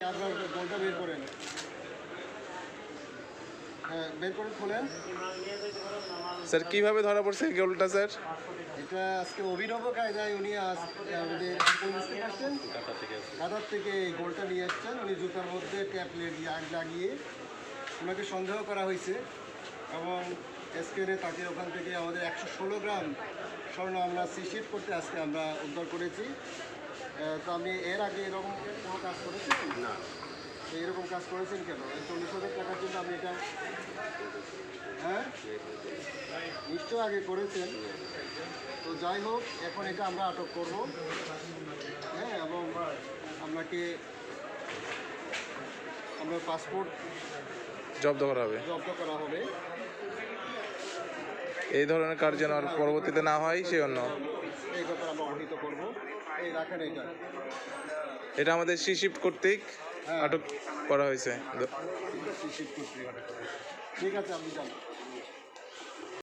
আপনার গোলটা বের করেন। হ্যাঁ, বের করে খোলেন। স্যার কিভাবে ধরা পড়ছে গোলটা স্যার? এটা আজকে অভিনব কায়দায় উনি আমাদের আসছেন কাতার থেকে এই গোলটা নিয়ে এসছেন। উনি জুতার মধ্যে ট্যাবলেট লাগিয়ে ওনাকে সন্দেহ করা হয়েছে এবং এসকেরে তাকে ওখান থেকে আমাদের 116 গ্রাম স্বর্ণ আমরা সিশিট করতে আজকে আমরা উদ্ধার করেছি। তো আপনি এর আগে এরকম কোনো কাজ করেছেন? না। এরকম কাজ করেছেন কেন? এই 40,000 টাকার জন্য আপনি এটা হ্যাঁ নিশ্চয় আগে করেছেন। তো যাই হোক, এখন এটা আমরা আটক করব, হ্যাঁ, এবং আপনাকে আমরা পাসপোর্ট জব্দ করা হবে। এই ধরনের কাজ যেন আর পরবর্তীতে না হয় সেই জন্য এই ব্যাপারে আমরা অবহিত করবো। এই রাখেন এটা আমাদের শিপ কর্তৃক আটক করা হয়েছে। ঠিক আছে, আপনি জানেন।